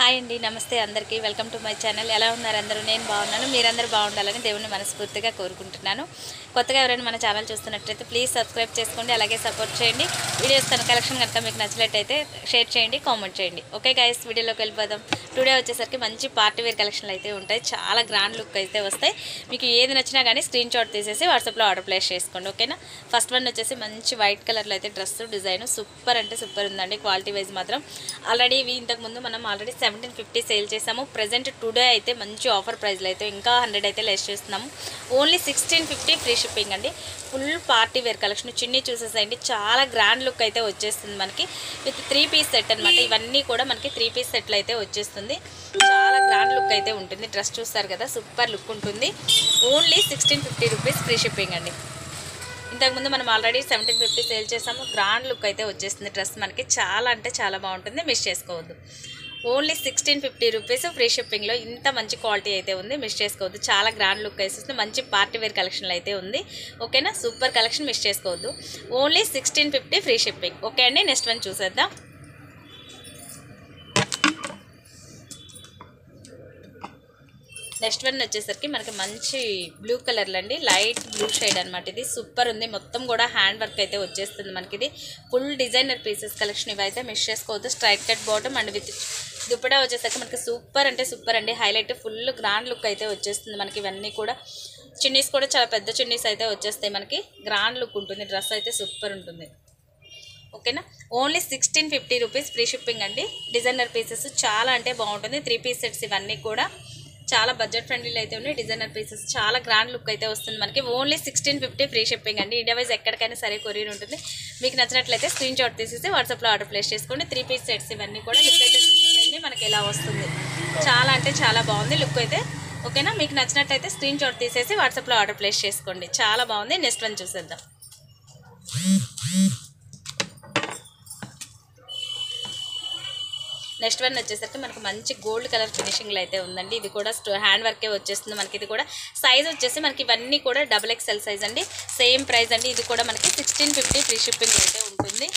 Hi అండి, నమస్తే అందరికీ. Welcome to my channel. ఎలా ఉన్నారు అందరూ? నేను బాగున్నాను. మీరందరూ బాగుండాలని దేవుని మనస్ఫూర్తిగా కోరుకుంటున్నాను. కొత్తగా ఎవరైనా మన ఛానల్ చూస్తున్నట్లయితే ప్లీజ్ సబ్స్క్రైబ్ చేసుకోండి, అలాగే సపోర్ట్ చేయండి. వీడియోస్ తన కలెక్షన్ కనుక మీకు నచ్చినట్లయితే షేర్ చేయండి, కామెంట్ చేయండి. ఓకే గైస్, వీడియోలోకి వెళ్ళిపోదాం. టుడే వచ్చేసరికి మంచి పార్టీ వేర్ కలెక్షన్లు అయితే ఉంటాయి. చాలా గ్రాండ్ లుక్ అయితే వస్తాయి. మీకు ఏది నచ్చినా కానీ స్క్రీన్ షాట్ తీసేసి వాట్సాప్లో ఆర్డర్ ప్లేస్ చేసుకోండి, ఓకేనా. ఫస్ట్ వన్ వచ్చేసి మంచి వైట్ కలర్లో అయితే డ్రెస్ డిజైన్ సూపర్ అంటే సూపర్ ఉందండి. క్వాలిటీ వైజ్ మాత్రం ఆల్రెడీ ఇవి ఇంతకుముందు మనం 1750 సేల్ చేసాము. ప్రజెంట్ టుడే అయితే మంచి ఆఫర్ ప్రైస్లో అయితే ఇంకా 100 అయితే లెస్ చేస్తున్నాము. ఓన్లీ 1650 ఫ్రీ షిప్పింగ్ అండి. Full party wear collection. చిన్ని చూసేసేయండి, చాలా గ్రాండ్ లుక్ అయితే వచ్చేస్తుంది మనకి. విత్ 3 పీస్ సెట్ అనమాట. ఇవన్నీ కూడా మనకి 3 పీస్ సెట్లు అయితే వచ్చేస్తుంది. చాలా గ్రాండ్ లుక్ అయితే ఉంటుంది. డ్రెస్ చూస్తారు కదా, సూపర్ లుక్ ఉంటుంది. ఓన్లీ 1650 రూపీస్ ఫ్రీ షిప్పింగ్ అండి. ఇంతకుముందు మనం ఆల్రెడీ 1750 సేల్ చేసాము. గ్రాండ్ లుక్ అయితే వచ్చేస్తుంది డ్రెస్ మనకి. చాలా అంటే చాలా బాగుంటుంది, మిస్ చేసుకోవద్దు. ఓన్లీ 1650 రూపీస్ ఫ్రీ షిప్పింగ్లో ఇంత మంచి క్వాలిటీ అయితే ఉంది, మిస్ చేసుకోవద్దు. చాలా గ్రాండ్ లుక్ వేసేస్తుంది. మంచి పార్టీ వేర్ కలెక్షన్లు అయితే ఉంది, ఓకేనా. సూపర్ కలెక్షన్, మిస్ చేసుకోవద్దు. Only 1650 free shipping. ఓకే అండి, నెక్స్ట్ వన్ చూసేద్దాం. నెక్స్ట్ వన్ వచ్చేసరికి మనకి మంచి బ్లూ కలర్లో అండి, లైట్ బ్లూ షేడ్ అనమాట. ఇది సూపర్ ఉంది. మొత్తం కూడా హ్యాండ్ వర్క్ అయితే వచ్చేస్తుంది మనకి. ఇది ఫుల్ డిజైనర్ పీసెస్ కలెక్షన్. ఇవైతే మిస్ చేసుకోవద్దు. Straight cut bottom and with dupatta వచ్చేసరికి మనకి సూపర్ అంటే సూపర్ అండి. హైలైట్ ఫుల్ గ్రాండ్ లుక్ అయితే వచ్చేస్తుంది మనకి. ఇవన్నీ కూడా చున్నీస్ కూడా చాలా పెద్ద చున్నీస్ అయితే వచ్చేస్తాయి మనకి. గ్రాండ్ లుక్ ఉంటుంది. డ్రెస్ అయితే సూపర్ ఉంటుంది, ఓకేనా. ఓన్లీ 1650 రూపీస్ ఫ్రీ షిప్పింగ్ అండి. డిజైనర్ పీసెస్ చాలా అంటే బాగుంటుంది. 3 పీస్ సెట్స్ ఇవన్నీ కూడా చాలా బడ్జెట్ ఫ్రెండ్లీలో అయితే ఉన్నాయి. డిజైనర్ పీసెస్ చాలా గ్రాండ్ లుక్ అయితే వస్తుంది మనకి. ఓన్లీ 1650 ఫ్రీ షిప్పింగ్ అండి. ఇండియా వైజ్ ఎక్కడికైనా సరే కొరియర్ ఉంటుంది. మీకు నచ్చినట్లయితే స్క్రీన్ షాట్ తీసేసి వాట్సాప్లో ఆర్డర్ ప్లేస్ చేసుకోండి. 3 పీస్ సెట్స్ ఇవన్నీ కూడా లుక్ అయితే మనకి ఎలా వస్తుంది. చాలా అంటే చాలా బాగుంది లుక్ అయితే, ఓకేనా. మీకు నచ్చినట్లయితే స్క్రీన్ షాట్ తీసేసి వాట్సాప్లో ఆర్డర్ ప్లేస్ చేసుకోండి. చాలా బాగుంది. నెక్స్ట్ వన్ చూసేద్దాం. నెక్స్ట్ వన్ వచ్చేసరికి మనకు మంచి గోల్డ్ కలర్ ఫినిషింగ్లో అయితే ఉందండి. ఇది కూడా హ్యాండ్ వర్కే వచ్చేస్తుంది మనకి. ఇది కూడా సైజ్ వచ్చేసి మనకి ఇవన్నీ కూడా XXL సైజ్ అండి. సేమ్ ప్రైస్ అండి. ఇది కూడా మనకి 1650 ఫ్రీ షిప్పింగ్ అయితే ఉంటుంది.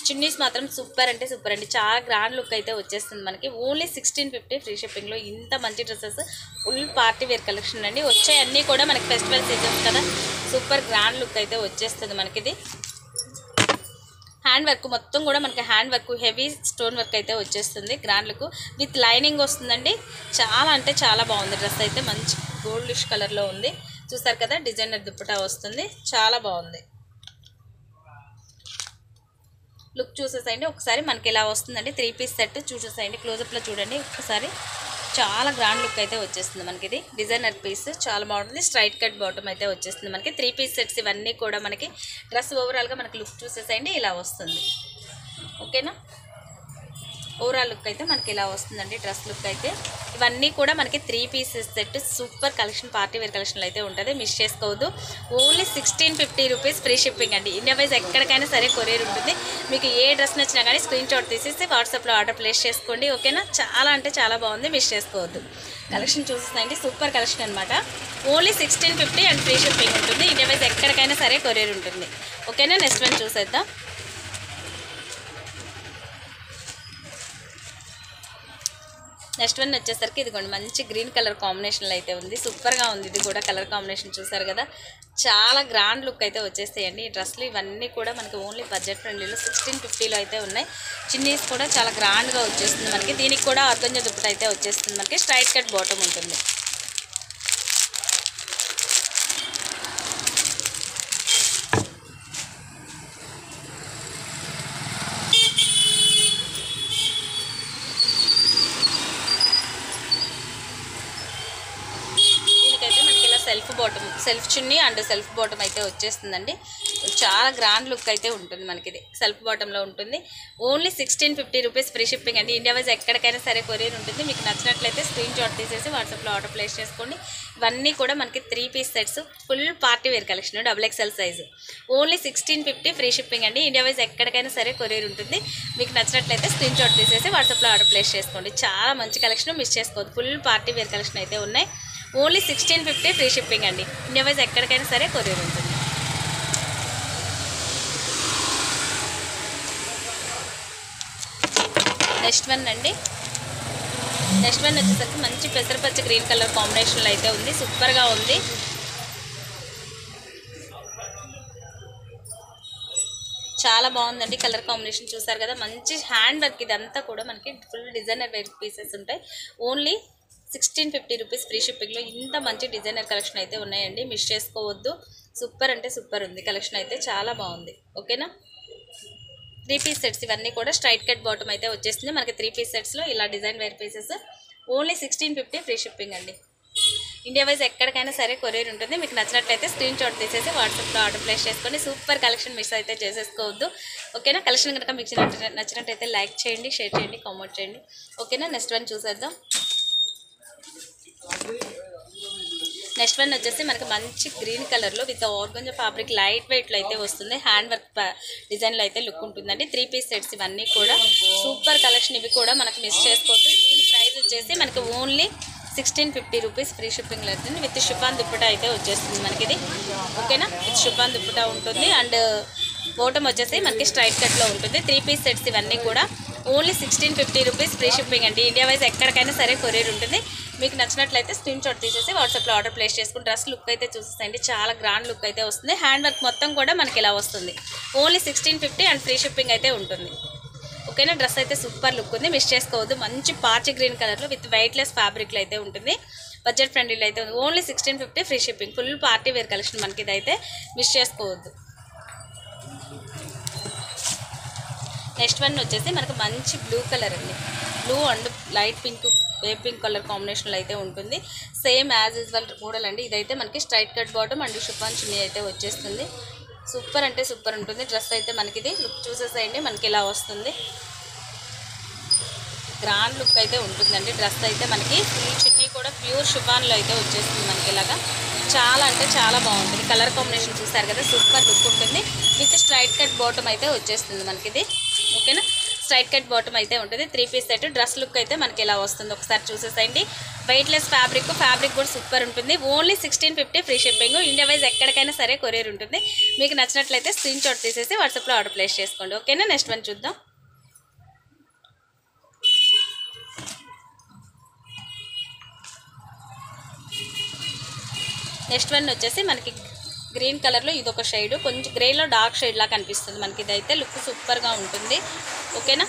చున్నీస్ మాత్రం సూపర్ అంటే సూపర్ అండి. చాలా గ్రాండ్ లుక్ అయితే వచ్చేస్తుంది మనకి. ఓన్లీ 1650 ఫ్రీ షిప్పింగ్లో ఇంత మంచి dresses full party wear collection అండి. వచ్చాయన్నీ కూడా మనకి ఫెస్టివల్ సీజన్స్ కదా, సూపర్ గ్రాండ్ లుక్ అయితే వచ్చేస్తుంది మనకి. ఇది హ్యాండ్ వర్క్ మొత్తం కూడా మనకి hand work heavy stone work అయితే వచ్చేస్తుంది. గ్రాండ్ లుక్ విత్ లైనింగ్ వస్తుందండి. చాలా అంటే చాలా బాగుంది డ్రెస్ అయితే. మంచి గోల్డిష్ కలర్లో ఉంది. చూసారు కదా, డిజైనర్ దుప్పటా వస్తుంది. చాలా బాగుంది. లుక్ చూసేసేయండి ఒకసారి. మనకి ఇలా వస్తుందండి 3 పీస్ సెట్. చూసేసేయండి, క్లోజప్లో చూడండి ఒకసారి. చాలా గ్రాండ్ లుక్ అయితే వచ్చేస్తుంది మనకి. ఇది డిజైనర్ పీస్ చాలా బాగుంటుంది. స్ట్రైట్ కట్ బాటమ్ అయితే వచ్చేస్తుంది మనకి. 3 పీస్ సెట్స్ ఇవన్నీ కూడా మనకి. డ్రెస్ ఓవరాల్గా మనకి లుక్ చూసేసేయండి, ఇలా వస్తుంది, ఓకేనా. ఓవరాల్ లుక్ అయితే మనకి ఇలా వస్తుందండి డ్రెస్ లుక్ అయితే. ఇవన్నీ కూడా మనకి 3 pieces set. Super collection, party wear కలెక్షన్లో అయితే ఉంటుంది, మిస్ చేసుకోవద్దు. ఓన్లీ 1650 రూపీస్ ఫ్రీ షిప్పింగ్ అండి. ఇండియా వైజ్ ఎక్కడికైనా సరే కొరియర్ ఉంటుంది. మీకు ఏ డ్రెస్ నచ్చినా కానీ స్క్రీన్ షాట్ తీసేసి వాట్సాప్లో ఆర్డర్ ప్లేస్ చేసుకోండి, ఓకేనా. చాలా అంటే చాలా బాగుంది, మిస్ చేసుకోవద్దు. కలెక్షన్ చూసేయండి, సూపర్ కలెక్షన్ అనమాట. ఓన్లీ 1650 అండ్ ఫ్రీ షిప్పింగ్ ఉంటుంది. ఇండియా వైజ్ ఎక్కడికైనా సరే కొరియర్ ఉంటుంది, ఓకేనా. నెక్స్ట్ వన్ చూసేద్దాం. నెక్స్ట్ వన్ వచ్చేసరికి ఇదిగోండి మంచి గ్రీన్ కలర్ కాంబినేషన్లో అయితే ఉంది. సూపర్గా ఉంది. ఇది కూడా కలర్ కాంబినేషన్ చూసారు కదా, చాలా గ్రాండ్ లుక్ అయితే వచ్చేస్తాయండి ఈ డ్రెస్లు. ఇవన్నీ కూడా మనకి ఓన్లీ బడ్జెట్ ఫ్రెండ్లీలో 1650లో అయితే ఉన్నాయి. చిన్నీస్ కూడా చాలా గ్రాండ్గా వచ్చేస్తుంది మనకి. దీనికి కూడా ఆర్గంజా దుప్పట అయితే వచ్చేస్తుంది మనకి. స్ట్రైట్ కట్ బాటమ్ ఉంటుంది. Self chunni and self bottom అయితే వచ్చేస్తుందండి. చాలా గ్రాండ్ లుక్ అయితే ఉంటుంది మనకి. ఇది సెల్ఫ్ బాటంలో ఉంటుంది. ఓన్లీ 1650 రూపీస్ ఫ్రీ షిప్పింగ్ అండి. ఇండియా వైజ్ ఎక్కడికైనా సరే కొరియర్ ఉంటుంది. మీకు నచ్చినట్లయితే స్క్రీన్ షాట్ తీసేసి వాట్సాప్లో ఆర్డర్ ప్లేస్ చేసుకోండి. ఇవన్నీ కూడా మనకి 3 piece sets full party wear collection XXL size. Only 1650 free shipping అండి. ఇండియా వైజ్ ఎక్కడికైనా సరే కొరియర్ ఉంటుంది. మీకు నచ్చినట్లయితే స్క్రీన్ షాట్ తీసేసి వాట్సాప్లో ఆర్డర్ ప్లేస్ చేసుకోండి. చాలా మంచి కలెక్షన్, మిస్ చేసుకోవద్దు. ఫుల్ పార్టీ వేర్ కలెక్షన్ అయితే ఉన్నాయి. ఓన్లీ 1650 ఫ్రీ షిప్పింగ్ అండి. ఇండియా వైజ్ ఎక్కడికైనా సరే కొరియర్ ఉంటుంది. నెక్స్ట్ వన్ అండి, నెక్స్ట్ వన్ వచ్చేసరికి మంచి పెసరపచ్చ గ్రీన్ కలర్ కాంబినేషన్లో అయితే ఉంది, సూపర్గా ఉంది. చాలా బాగుందండి కలర్ కాంబినేషన్, చూసారు కదా. మంచి హ్యాండ్ వర్క్, ఇదంతా కూడా మనకి ఫుల్ డిజైనర్ వేర్ పీసెస్ ఉంటాయి. ఓన్లీ 1650 రూపీస్ ఫ్రీ షిప్పింగ్లో ఇంత మంచి డిజైనర్ కలెక్షన్ అయితే ఉన్నాయండి, మిస్ చేసుకోవద్దు. సూపర్ అంటే సూపర్ ఉంది కలెక్షన్ అయితే, చాలా బాగుంది. ఓకేనా, 3 పీస్ సెట్స్ ఇవన్నీ కూడా స్ట్రైట్ కట్ బాటమ్ అయితే వచ్చేస్తుంది మనకి. 3 పీస్ సెట్స్లో ఇలా design wear pieces only 1650 free shipping అండి. ఇండియా వైజ్ ఎక్కడికైనా సరే కొరియర్ ఉంటుంది. మీకు నచ్చినట్లయితే స్క్రీన్ షాట్ తీసేసి వాట్సాప్లో ఆర్డర్ ప్లేస్ చేసుకొని సూపర్ కలెక్షన్ మిస్ అయితే చేసేసుకోవద్దు. ఓకేనా, కలెక్షన్ కనుక మీకు నచ్చినట్టయితే లైక్ చేయండి, షేర్ చేయండి, కామెంట్ చేయండి. ఓకేనా, నెక్స్ట్ వన్ చూసేద్దాం. నెక్స్ట్ వన్ వచ్చేసి మనకి మంచి గ్రీన్ కలర్లో విత్ ఆర్గంజా ఫ్యాబ్రిక్ లైట్ వెయిట్లో అయితే వస్తుంది. హ్యాండ్ వర్క్ డిజైన్లో అయితే లుక్ ఉంటుందండి. 3 పీస్ సెట్స్ ఇవన్నీ కూడా సూపర్ కలెక్షన్, ఇవి కూడా మనకు మిస్ చేసుకోవచ్చు. దీని ప్రైస్ వచ్చేసి మనకి ఓన్లీ 1650 రూపీస్ ఫ్రీ షిప్పింగ్లో అవుతుంది. విత్ షిఫాన్ దుప్పటా అయితే వచ్చేస్తుంది మనకి ఇది. ఓకేనా, విత్ షిఫాన్ దుప్పటా ఉంటుంది. అండ్ బాటమ్ వచ్చేసి మనకి స్ట్రైట్ కట్లో ఉంటుంది. 3 పీస్ సెట్స్ ఇవన్నీ కూడా ఓన్లీ 1650 రూపీస్ ఫ్రీ షిప్పింగ్ అండి. ఇండియా వైజ్ ఎక్కడికైనా సరే కొరియర్ ఉంటుంది. మీకు నచ్చినట్లయితే స్క్రీన్ షాట్ తీసేసి వాట్సాప్లో ఆర్డర్ ప్లేస్ చేసుకుని డ్రెస్ లుక్ అయితే చూసేయండి, చాలా గ్రాండ్ లుక్ అయితే వస్తుంది. హ్యాండ్ వర్క్ మొత్తం కూడా మనకి ఇలా వస్తుంది. ఓన్లీ 1650 అండ్ ఫ్రీ షిప్పింగ్ అయితే ఉంటుంది. ఓకేనా, డ్రెస్ అయితే సూపర్ లుక్ ఉంది, మిస్ చేసుకోవద్దు. మంచి పాచి గ్రీన్ కలర్లో విత్ వెయిట్లెస్ ఫ్యాబ్రిక్లో అయితే ఉంటుంది. బడ్జెట్ ఫ్రెండ్లీలో అయితే ఉంది. Only 1650 free shipping. Full party wear collection మనకి ఇదైతే, మిస్ చేసుకోవద్దు. నెక్స్ట్ వన్ వచ్చేసి మనకు మంచి బ్లూ కలర్ అండి. Blue and light pink, pink colour కాంబినేషన్లో అయితే ఉంటుంది. సేమ్ యాజ్ యూజువల్ మోడల్ అండి. ఇదైతే మనకి straight cut bottom and chiffon చున్నీ అయితే వచ్చేస్తుంది. సూపర్ అంటే సూపర్ ఉంటుంది డ్రెస్ అయితే. మనకి ఇది లుక్ చూసేసేయండి, మనకి ఇలా వస్తుంది. గ్రాండ్ లుక్ అయితే ఉంటుందండి డ్రెస్ అయితే. మనకి ఫుల్ చున్నీ కూడా ప్యూర్ షిఫాన్లో అయితే వచ్చేస్తుంది మనకి ఇలాగా. చాలా అంటే చాలా బాగుంటుంది. కలర్ కాంబినేషన్ చూసారు కదా, సూపర్ లుక్ ఉంటుంది. విత్ స్ట్రైట్ కట్ బాటమ్ అయితే వచ్చేస్తుంది మనకి ఇది. ఓకేనా, స్ట్రైట్ కట్ బాటమ్ అయితే ఉంటుంది. 3 పీస్ సెట్ డ్రెస్ లుక్ అయితే మనకి ఇలా వస్తుంది. ఒకసారి చూసేసేయండి. వెయిట్లెస్ ఫ్యాబ్రిక్ కూడా సూపర్ ఉంటుంది. Only 1650 free shipping. India wise ఎక్కడికైనా సరే కొరియర్ ఉంటుంది. మీకు నచ్చినట్లయితే స్క్రీన్ షాట్ తీసేసి వాట్సాప్లో ఆర్డర్ ప్లేస్ చేసుకోండి. ఓకేనా, నెక్స్ట్ వన్ చూద్దాం. నెక్స్ట్ వన్ వచ్చేసి మనకి గ్రీన్ కలర్లో ఇదొక షేడ్, కొంచెం గ్రేలో డార్క్ షేడ్ లాగా కనిపిస్తుంది మనకి. ఇదైతే లుక్ సూపర్గా ఉంటుంది. ఓకేనా,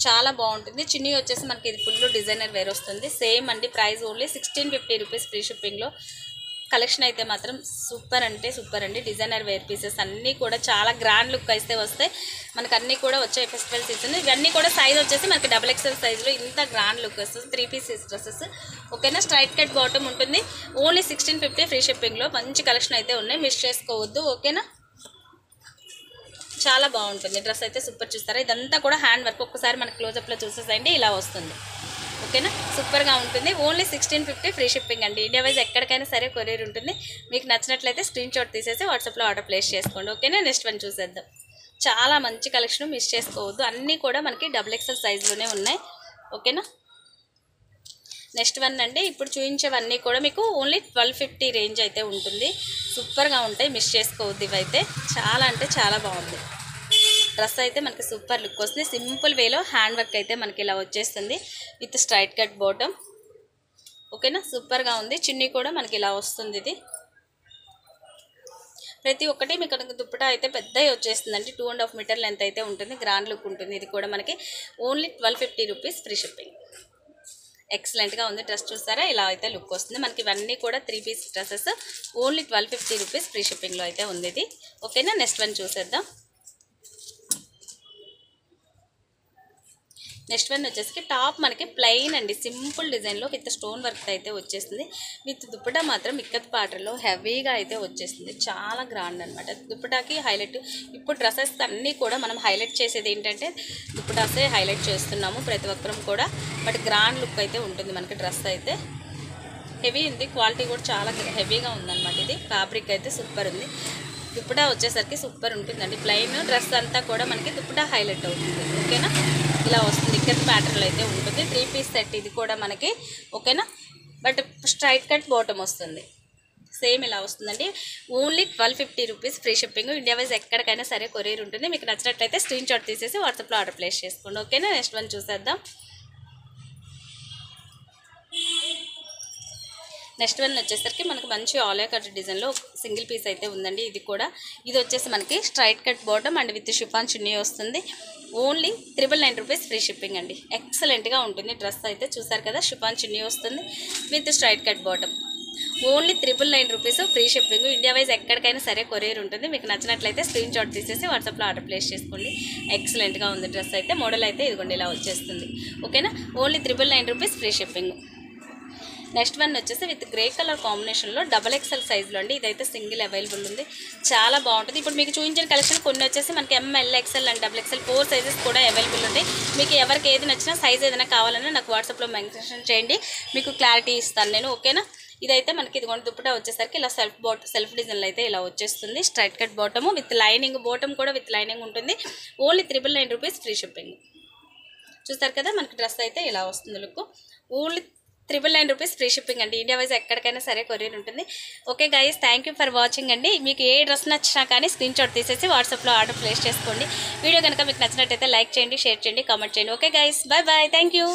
చాలా బాగుంటుంది. చున్నీ వచ్చేసి మనకి ఇది ఫుల్ డిజైనర్ వేర్ వస్తుంది. సేమ్ అండి, ప్రైస్ ఓన్లీ 1650 రూపీస్ ఫ్రీ షిప్పింగ్లో. కలెక్షన్ అయితే మాత్రం సూపర్ అంటే సూపర్ అండి. డిజైనర్ వేర్ పీసెస్ అన్నీ కూడా చాలా గ్రాండ్ లుక్ అయితే వస్తాయి మనకు. అన్నీ కూడా వచ్చే ఫెస్టివల్ సీజన్. ఇవన్నీ కూడా సైజ్ వచ్చేసి మనకి XXL సైజులో ఇంత గ్రాండ్ లుక్ వస్తుంది. 3 పీస్ డ్రెస్సెస్. ఓకేనా, స్ట్రైట్ కట్ బాటమ్ ఉంటుంది. ఓన్లీ 1650 ఫ్రీ షిప్పింగ్లో మంచి కలెక్షన్ అయితే ఉన్నాయి, మిస్ చేసుకోవద్దు. ఓకేనా, చాలా బాగుంటుంది డ్రెస్ అయితే. సూపర్ చూస్తారా, ఇదంతా కూడా హ్యాండ్ వర్క్. ఒక్కసారి మనకి క్లోజప్లో చూసేసండి, ఇలా వస్తుంది. ఓకేనా, సూపర్గా ఉంటుంది. ఓన్లీ 1650 ఫ్రీ షిప్పింగ్ అండి. ఇండియా వైజ్ ఎక్కడికైనా సరే కొరియర్ ఉంటుంది. మీకు నచ్చినట్లయితే స్క్రీన్ షాట్ తీసేసి వాట్సాప్లో ఆర్డర్ ప్లేస్ చేసుకోండి. ఓకేనా, నెక్స్ట్ వన్ చూసేద్దాం. చాలా మంచి కలెక్షన్, మిస్ చేసుకోవద్దు. అన్నీ కూడా మనకి XXL సైజులోనే ఉన్నాయి. ఓకేనా, నెక్స్ట్ వన్ అండి. ఇప్పుడు చూపించేవన్నీ కూడా మీకు ఓన్లీ 1250 రేంజ్ అయితే ఉంటుంది. సూపర్గా ఉంటాయి, మిస్ చేసుకోవద్దు. ఇవైతే చాలా అంటే చాలా బాగుంది డ్రెస్ అయితే. మనకి సూపర్ లుక్ వస్తుంది. సింపుల్ వేలో హ్యాండ్ వర్క్ అయితే మనకి ఇలా వచ్చేస్తుంది విత్ స్ట్రైట్ కట్ బాటమ్. ఓకేనా, సూపర్గా ఉంది. చున్నీ కూడా మనకి ఇలా వస్తుంది. ఇది ప్రతి ఒక్కటి మీకు దుప్పటా అయితే పెద్దగా వచ్చేస్తుందండి. 2.5 మీటర్ లెంత్ అయితే ఉంటుంది. గ్రాండ్ లుక్ ఉంటుంది. ఇది కూడా మనకి ఓన్లీ 1250 రూపీస్ ఫ్రీ షిప్పింగ్. ఎక్సలెంట్గా ఉంది డ్రెస్. చూస్తారా, ఇలా అయితే లుక్ వస్తుంది మనకి. ఇవన్నీ కూడా 3 piece dresses only 1250 rupees free షిప్పింగ్లో అయితే ఉంది ఇది. ఓకేనా, నెక్స్ట్ వన్ చూసేద్దాం. నెక్స్ట్ వన్ వచ్చేసి టాప్ మనకి ప్లెయిన్ అండి, సింపుల్ డిజైన్లో విత్ స్టోన్ వర్క్ అయితే వచ్చేస్తుంది. విత్ దుప్పటా మాత్రం ఇక్కత్ పాటలో హెవీగా అయితే వచ్చేస్తుంది. చాలా గ్రాండ్ అనమాట. దుప్పటాకి హైలైట్. ఇప్పుడు డ్రెస్సెస్ అన్నీ కూడా మనం హైలైట్ చేసేది ఏంటంటే దుప్పటాసే హైలైట్ చేస్తున్నాము ప్రతి ఒక్కరం కూడా. బట్ గ్రాండ్ లుక్ అయితే ఉంటుంది మనకి. డ్రెస్ అయితే హెవీ ఉంది, క్వాలిటీ కూడా చాలా హెవీగా ఉందన్నమాట. ఇది ఫ్యాబ్రిక్ అయితే సూపర్ ఉంది. దుప్పటా వచ్చేసరికి సూపర్ ఉంటుందండి. ప్లెయిన్ డ్రెస్ అంతా కూడా మనకి దుప్పటా హైలైట్ అవుతుంది. ఓకేనా, ఇలా వస్తుంది. ఇక్కత్ ప్యాటర్న్లో అయితే ఉంటుంది. 3 పీస్ సెట్ ఇది కూడా మనకి. ఓకేనా, బట్ స్ట్రైట్ కట్ బాటమ్ వస్తుంది. సేమ్ ఇలా వస్తుందండి. Only 1250 rupees free shipping. India wise ఎక్కడికైనా సరే కొరియర్ ఉంటుంది. మీకు నచ్చినట్లయితే స్క్రీన్ షాట్ తీసేసి వాట్సాప్లో ఆర్డర్ ప్లేస్ చేసుకోండి. ఓకేనా? నెక్స్ట్ వన్ చూసేద్దాం. నెక్స్ట్ వన్ వచ్చేసరికి మనకు మంచి ఆలియా కట్ డిజైన్లో సింగిల్ పీస్ అయితే ఉందండి. ఇది వచ్చేసి మనకి straight cut bottom and with chiffon చున్నీ వస్తుంది. ఓన్లీ 999 రూపీస్ ఫ్రీ షిప్పింగ్ అండి. ఎక్సలెంట్గా ఉంటుంది డ్రెస్ అయితే. చూసారు కదా, షిఫాన్ చున్నీ వస్తుంది with straight cut bottom. Only 999 rupees free shipping. India wise ఎక్కడికైనా సరే కొరియర్ ఉంటుంది. మీకు నచ్చినట్లయితే స్క్రీన్ షాట్ తీసేసి వాట్సాప్లో ఆర్డర్ ప్లేస్ చేసుకోండి. ఎక్సలెంట్గా ఉంది డ్రెస్ అయితే. మోడల్ అయితే ఇదిగోండి ఇలా వచ్చేస్తుంది. ఓకేనా? Only 999 rupees free shipping. Next one వచ్చేసి విత్ గ్రే కలర్ కాంబినేషన్లో XXL సైజులో అండి. ఇదైతే సింగిల్ అవైలబుల్ ఉంది. చాలా బాగుంటుంది. ఇప్పుడు మీకు చూపించిన కలెక్షన్ కొన్ని వచ్చేసి మనకి ML, XL and XXL 4 sizes కూడా అవైలబుల్ ఉంటాయి. మీకు ఎవరికి ఏది నచ్చినా సైజ్ ఏదైనా కావాలన్నా నాకు వాట్సాప్లో మెన్షన్ చేయండి, మీకు క్లారిటీ ఇస్తాను నేను. ఓకేనా? ఇదైతే మనకి ఇదిగోండి దుప్పటా వచ్చేసరికి ఇలా సెల్ఫ్ డిజైన్లో అయితే ఇలా వచ్చేస్తుంది. Straight cut bottom with lining, bottom కూడా విత్ లైనింగ్ ఉంటుంది. Only 999 rupees free shipping. చూస్తారు కదా, మనకి డ్రెస్ అయితే ఇలా వస్తుంది look. Only 999 rupees free shipping అండి. ఇండియా వైజ్ ఎక్కడికైనా సరే కొరియర్ ఉంటుంది. Okay guys, thank you for watching అండి. మీకు ఏ డ్రెస్ నచ్చినా కానీ స్క్రీన్ షాట్ తీసేసి వాట్సాప్లో ఆర్డర్ ప్లేస్ చేసుకోండి. వీడియో కనుక మీకు నచ్చినట్టయితే లైక్ చేయండి, షేర్ చేయండి, కామెంట్ చేయండి. Okay guys, bye bye, thank you.